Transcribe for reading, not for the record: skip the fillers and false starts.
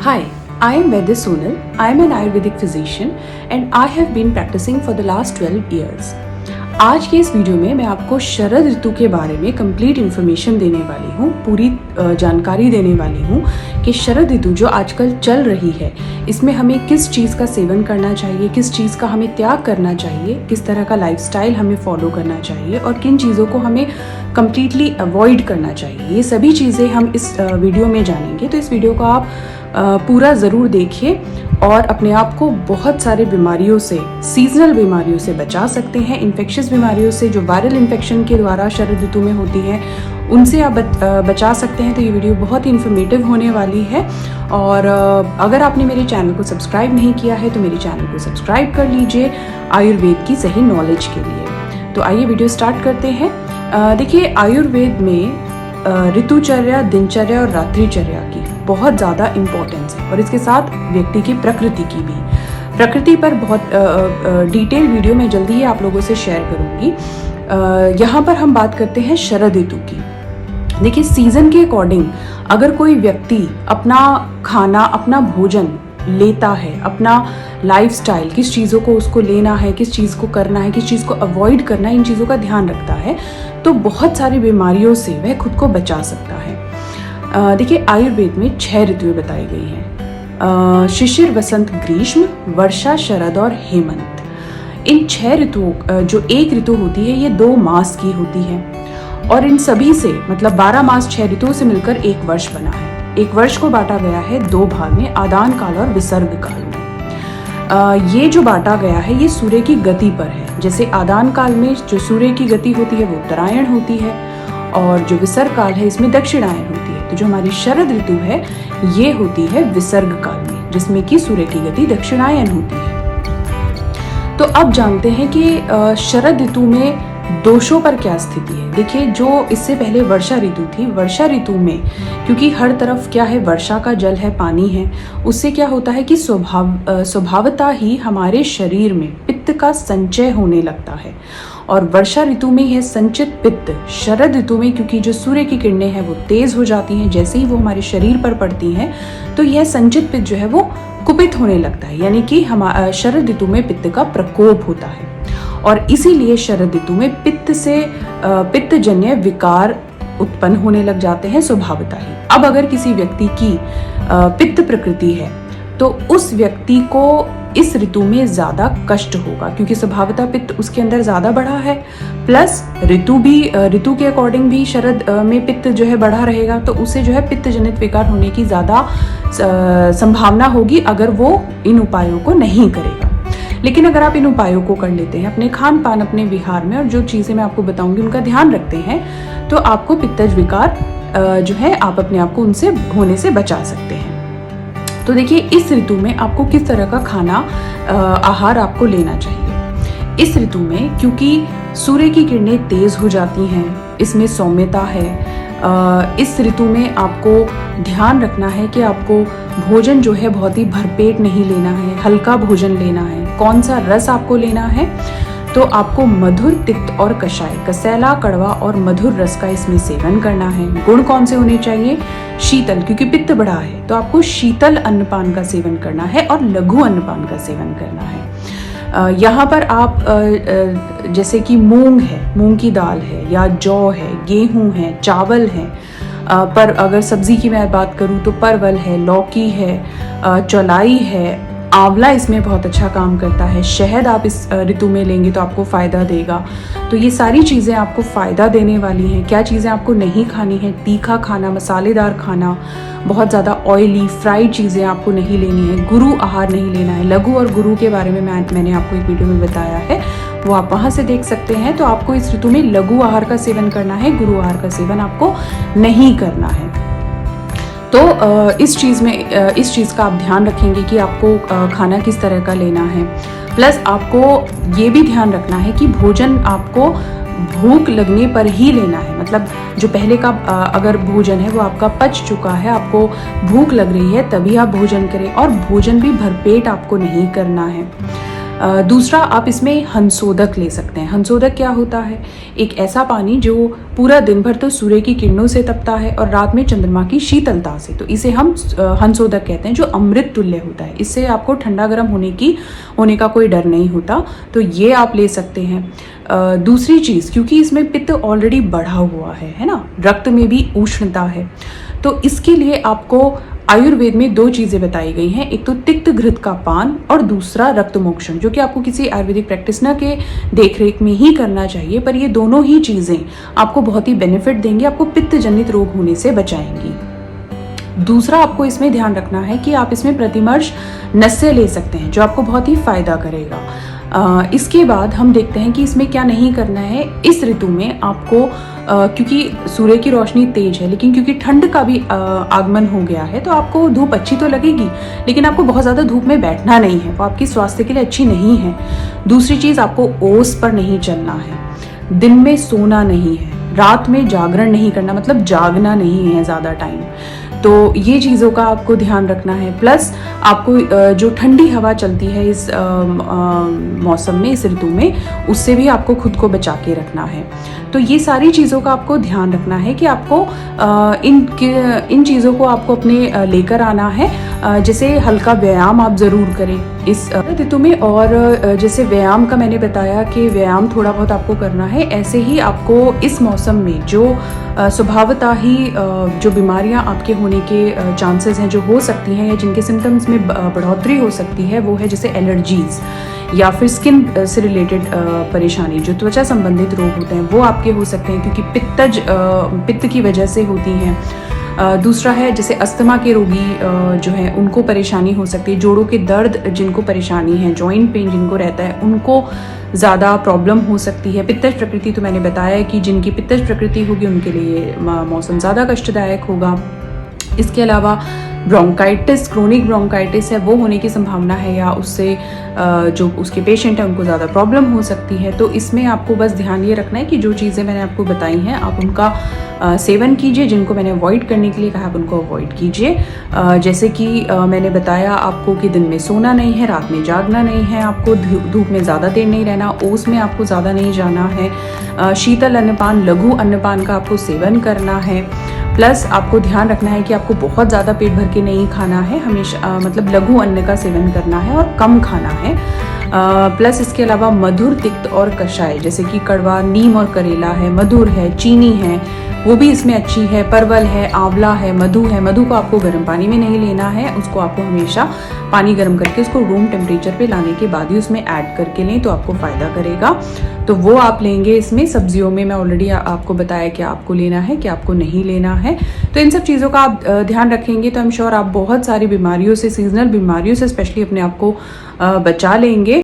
Hi, I am Vaidya Sonal. I am an Ayurvedic physician and I have been practicing for the last 12 years. आज के इस video में मैं आपको शरद ऋतु के बारे में कंप्लीट इन्फॉर्मेशन देने वाली हूँ, पूरी जानकारी देने वाली हूँ कि शरद ऋतु जो आजकल चल रही है इसमें हमें किस चीज़ का सेवन करना चाहिए, किस चीज़ का हमें त्याग करना चाहिए, किस तरह का लाइफस्टाइल हमें फॉलो करना चाहिए और किन चीज़ों को हमें कम्प्लीटली अवॉइड करना चाहिए। ये सभी चीज़ें हम इस वीडियो में जानेंगे। तो इस वीडियो को आप पूरा ज़रूर देखिए और अपने आप को बहुत सारे बीमारियों से, सीजनल बीमारियों से बचा सकते हैं। इन्फेक्शियस बीमारियों से जो वायरल इन्फेक्शन के द्वारा शरद ऋतु में होती है उनसे आप बचा सकते हैं। तो ये वीडियो बहुत ही इन्फॉर्मेटिव होने वाली है। और अगर आपने मेरे चैनल को सब्सक्राइब नहीं किया है तो मेरे चैनल को सब्सक्राइब कर लीजिए आयुर्वेद की सही नॉलेज के लिए। तो आइए वीडियो स्टार्ट करते हैं। देखिए, आयुर्वेद में ऋतुचर्या, दिनचर्या और रात्रिचर्या की बहुत ज़्यादा इम्पोर्टेंस है और इसके साथ व्यक्ति की प्रकृति की भी। प्रकृति पर बहुत डिटेल वीडियो मैं जल्दी ही आप लोगों से शेयर करूँगी। यहाँ पर हम बात करते हैं शरद ऋतु की। देखिए, सीज़न के अकॉर्डिंग अगर कोई व्यक्ति अपना खाना, अपना भोजन लेता है, अपना लाइफस्टाइल, किस चीज़ों को उसको लेना है, किस चीज़ को करना है, किस चीज़ को अवॉइड करना है, इन चीज़ों का ध्यान रखता है तो बहुत सारी बीमारियों से वह खुद को बचा सकता है। देखिए, आयुर्वेद में 6 ऋतुएं बताई गई हैं: शिशिर, वसंत, ग्रीष्म, वर्षा, शरद और हेमंत। इन 6 ऋतुओं, जो एक ऋतु होती है, ये 2 मास की होती है और इन सभी से मतलब 12 मास 6 ऋतुओं से मिलकर एक वर्ष बना है। एक वर्ष को बांटा गया है 2 भाग में, आदान काल और विसर्ग काल में। ये जो बांटा गया है ये सूर्य की गति पर है। जैसे आदान काल में जो सूर्य की गति होती है वो उत्तरायण होती है और जो विसर्ग काल है इसमें दक्षिणायन होती है। तो जो हमारी शरद ऋतु है ये होती है विसर्ग काल में, जिसमें कि सूर्य की गति दक्षिणायन होती है। तो अब जानते हैं कि शरद ऋतु में दोषों पर क्या स्थिति है। देखिए, जो इससे पहले वर्षा ऋतु थी, वर्षा ऋतु में क्योंकि हर तरफ क्या है, वर्षा का जल है, पानी है, उससे क्या होता है कि स्वभावतः ही हमारे शरीर में पित्त का संचय होने लगता है और वर्षा ऋतु में यह संचित पित्त शरद ऋतु में, क्योंकि जो सूर्य की किरणें हैं वो तेज हो जाती हैं, जैसे ही वो हमारे शरीर पर पड़ती हैं तो यह संचित पित्त जो है वो कुपित होने लगता है, यानी कि हमारा शरद ऋतु में पित्त का प्रकोप होता है और इसीलिए शरद ऋतु में पित्त से पित्तजन्य विकार उत्पन्न होने लग जाते हैं स्वभावतः ही। अब अगर किसी व्यक्ति की पित्त प्रकृति है तो उस व्यक्ति को इस ऋतु में ज़्यादा कष्ट होगा, क्योंकि स्वभावतः पित्त उसके अंदर ज़्यादा बढ़ा है, प्लस ऋतु के अकॉर्डिंग भी शरद में पित्त जो है बढ़ा रहेगा, तो उसे जो है पित्त जनित विकार होने की ज़्यादा संभावना होगी अगर वो इन उपायों को नहीं करेगा। लेकिन अगर आप इन उपायों को कर लेते हैं, अपने खान पान, अपने विहार में और जो चीज़ें मैं आपको बताऊंगी उनका ध्यान रखते हैं, तो आपको पित्तज विकार जो है आप अपने आप को उनसे होने से बचा सकते हैं। तो देखिए, इस ऋतु में आपको किस तरह का खाना आहार आपको लेना चाहिए। इस ऋतु में क्योंकि सूर्य की किरणें तेज हो जाती हैं, इसमें सौम्यता है, इस ऋतु में आपको ध्यान रखना है कि आपको भोजन जो है बहुत ही भरपेट नहीं लेना है, हल्का भोजन लेना है। कौन सा रस आपको लेना है, तो आपको मधुर, तिक्त और कषाय, कसैला, कड़वा और मधुर रस का इसमें सेवन करना है। गुण कौन से होने चाहिए, शीतल, क्योंकि पित्त बढ़ा है तो आपको शीतल अन्नपान का सेवन करना है और लघु अन्नपान का सेवन करना है। यहाँ पर आप जैसे कि मूंग है, मूंग की दाल है, या जौ है, गेहूं है, चावल है, पर अगर सब्जी की मैं बात करूँ तो परवल है, लौकी है, चौलाई है, आंवला इसमें बहुत अच्छा काम करता है। शहद आप इस ऋतु में लेंगे तो आपको फ़ायदा देगा। तो ये सारी चीज़ें आपको फ़ायदा देने वाली हैं। क्या चीज़ें आपको नहीं खानी है, तीखा खाना, मसालेदार खाना, बहुत ज़्यादा ऑयली फ्राइड चीज़ें आपको नहीं लेनी है, गुरु आहार नहीं लेना है। लघु और गुरु के बारे में मैंने आपको एक वीडियो में बताया है, वो आप वहाँ से देख सकते हैं। तो आपको इस ऋतु में लघु आहार का सेवन करना है, गुरु आहार का सेवन आपको नहीं करना है। तो इस चीज़ का आप ध्यान रखेंगे कि आपको खाना किस तरह का लेना है। प्लस आपको ये भी ध्यान रखना है कि भोजन आपको भूख लगने पर ही लेना है। मतलब जो पहले का अगर भोजन है वो आपका पच चुका है, आपको भूख लग रही है तभी आप भोजन करें, और भोजन भी भरपेट आपको नहीं करना है। दूसरा, आप इसमें हंसोदक ले सकते हैं। हंसोदक क्या होता है? एक ऐसा पानी जो पूरा दिन भर तो सूर्य की किरणों से तपता है और रात में चंद्रमा की शीतलता से, तो इसे हम हंसोदक कहते हैं, जो अमृत तुल्य होता है। इससे आपको ठंडा गर्म होने का कोई डर नहीं होता, तो ये आप ले सकते हैं। दूसरी चीज़, क्योंकि इसमें पित्त ऑलरेडी बढ़ा हुआ है ना, रक्त में भी उष्णता है, तो इसके लिए आपको आयुर्वेद में 2 चीज़ें बताई गई हैं। एक तो तिक्त घृत का पान और दूसरा रक्त मोक्षण, जो कि आपको किसी आयुर्वेदिक प्रैक्टिशनर के देखरेख में ही करना चाहिए। पर ये दोनों ही चीज़ें आपको बहुत ही बेनिफिट देंगी, आपको पित्त जनित रोग होने से बचाएंगी। दूसरा, आपको इसमें ध्यान रखना है कि आप इसमें प्रतिमर्श नस्य ले सकते हैं, जो आपको बहुत ही फायदा करेगा। इसके बाद हम देखते हैं कि इसमें क्या नहीं करना है। इस ऋतु में आपको क्योंकि सूर्य की रोशनी तेज है, लेकिन क्योंकि ठंड का भी आगमन हो गया है, तो आपको धूप अच्छी तो लगेगी, लेकिन आपको बहुत ज़्यादा धूप में बैठना नहीं है, वो आपकी स्वास्थ्य के लिए अच्छी नहीं है। दूसरी चीज़, आपको ओस पर नहीं चलना है, दिन में सोना नहीं है, रात में जागरण नहीं करना, मतलब जागना नहीं है ज़्यादा टाइम। तो ये चीज़ों का आपको ध्यान रखना है। प्लस आपको जो ठंडी हवा चलती है इस मौसम में, इस ऋतु में, उससे भी आपको खुद को बचा के रखना है। तो ये सारी चीज़ों का आपको ध्यान रखना है कि आपको इन चीज़ों को आपको अपने लेकर आना है। जैसे हल्का व्यायाम आप ज़रूर करें इस ऋतु में, और जैसे व्यायाम का मैंने बताया कि व्यायाम थोड़ा बहुत आपको करना है, ऐसे ही आपको इस मौसम में जो स्वभावतः ही जो बीमारियां आपके होने के चांसेस हैं, जो हो सकती हैं या जिनके सिम्टम्स में बढ़ोतरी हो सकती है, वो है जैसे एलर्जीज़ या फिर स्किन से रिलेटेड परेशानी, जो त्वचा संबंधित रोग होते हैं, वो आपके हो सकते हैं, क्योंकि पित्त की वजह से होती हैं। दूसरा है जैसे अस्थमा के रोगी जो हैं, उनको परेशानी हो सकती है। जोड़ों के दर्द जिनको परेशानी है, जॉइंट पेन जिनको रहता है, उनको ज़्यादा प्रॉब्लम हो सकती है। पित्तज प्रकृति तो मैंने बताया है कि जिनकी पित्तज प्रकृति होगी उनके लिए मौसम ज़्यादा कष्टदायक होगा। इसके अलावा ब्रोंकाइटिस, क्रोनिक ब्रोंकाइटिस है, वो होने की संभावना है, या उससे जो उसके पेशेंट हैं उनको ज़्यादा प्रॉब्लम हो सकती है। तो इसमें आपको बस ध्यान ये रखना है कि जो चीज़ें मैंने आपको बताई हैं, आप उनका सेवन कीजिए। जिनको मैंने अवॉइड करने के लिए कहा, आप उनको अवॉइड कीजिए। जैसे कि मैंने बताया आपको कि दिन में सोना नहीं है, रात में जागना नहीं है, आपको धूप में ज़्यादा देर नहीं रहना, ओस में आपको ज़्यादा नहीं जाना है, शीतल अन्नपान, लघु अन्नपान का आपको सेवन करना है। प्लस आपको ध्यान रखना है कि आपको बहुत ज़्यादा पेट भर के नहीं खाना है, हमेशा मतलब लघु अन्न का सेवन करना है और कम खाना है। प्लस इसके अलावा मधुर, तिक्त और कषाय, जैसे कि कड़वा, नीम और करेला है, मधुर है, चीनी है, वो भी इसमें अच्छी है, परवल है, आंवला है, मधु है। मधु को आपको गर्म पानी में नहीं लेना है, उसको आपको हमेशा पानी गर्म करके उसको रूम टेम्परेचर पे लाने के बाद ही उसमें ऐड करके लें, तो आपको फ़ायदा करेगा। तो वो आप लेंगे। इसमें सब्जियों में मैं ऑलरेडी आपको बताया कि आपको लेना है, कि आपको नहीं लेना है। तो इन सब चीज़ों का आप ध्यान रखेंगे तो आई एम श्योर आप बहुत सारी बीमारियों से, सीजनल बीमारियों से स्पेशली अपने आप को बचा लेंगे।